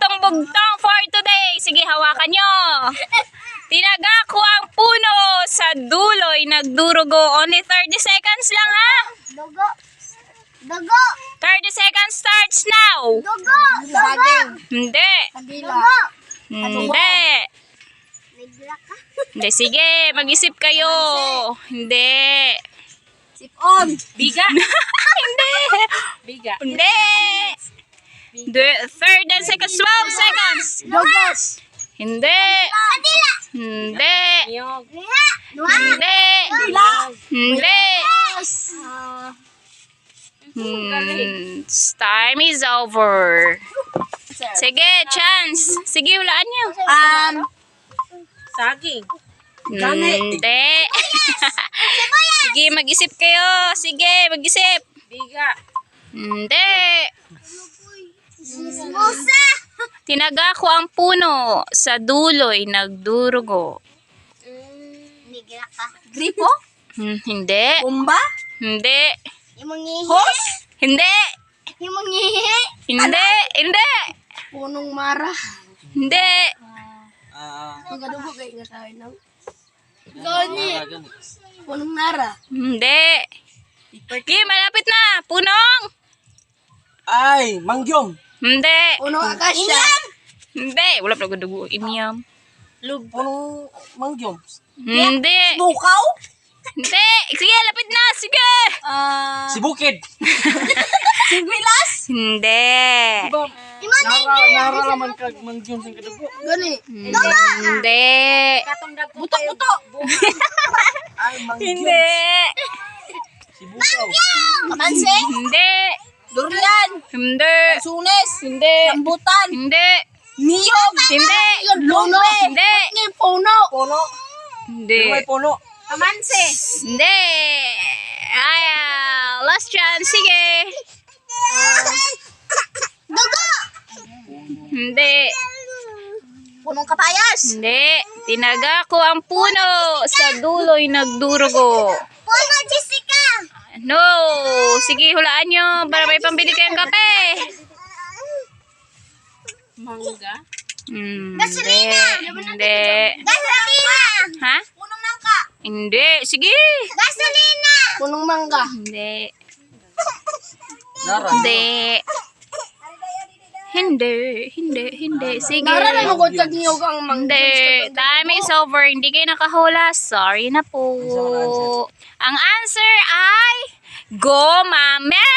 bugtong-bugtong for today. Sige, hawakan nyo. Tinagak ko ang puno sa duloy nagdurugo. Only 30 seconds lang ha. Dugo. Dugo. 30 seconds starts now. Dugo. Dugo. Hindi. Dugo. Hindi. Nagla ka. Hindi, sige. Mag-isip kayo. Hindi. Sipon. Biga. Hindi. Biga. Hindi. 30 seconds. 12 seconds. Dugos. Hindi. Kadila. Hindi. Niyog. Liha. Nuha. Hindi. Hindi. Time is over. Sige, chance. Sige, hulaan niyo. Saging. Hindi. Sige, mag-isip kayo. Sige, mag-isip. Biga. Hindi. Musa. Tinaga ko ang puno sa duloy nagdurugo. Nigla ka. Gripo. Hindi. Bomba. Hindi. Imong ihi. Hos. Hindi. Imong ihi. Hindi. Hindi. Punong mara. Hindi. Magadugo kay nga tayo nang. Gani. Punong nara. Hindi. Sige, malapit na. Punong. Ay, mangyom. Hindi. Punong akasya. Hindi. Wala pa dugo. Imyam. Punong mangyom. Hindi. Bukaw. Hindi. Sige, lapit na. Sige. Si Bukid. Sigwilas. Hindi. Diba, nararaman kag mangyom sa kadugo. Gani. Hindi. Buto-buto. Ay, mangyom. Hindi. Si Bukaw. Kamanse. Hindi. Durian. Hindi. Sunes. Hindi. Rambutan. Hindi. Niyog. Hindi. Puno. Hindi. Ni puno. Puno. Hindi. May puno. Kamanse. Hindi. Ay, last chance. Sige. Dugo. Hindi. Punong kapayas. Hindi. Tinaga ko ang puno sa duloy nagdurugo. Puno Jessica. No. Sige, hulaan nyo para may pambili kayong kape. Mangga. Hindi. Hindi. Gasolina. Ha? Punong nangka. Hindi. Sige. Gasolina. Punong mangga. Hindi. Nara. Hindi. Hindi. Hindi. Hindi. Sige. Nara na magod kag niyog ang mangga. Hindi. Time is over. Hindi kayo nakahula. Sorry na po. Ang answer ay Go Mame!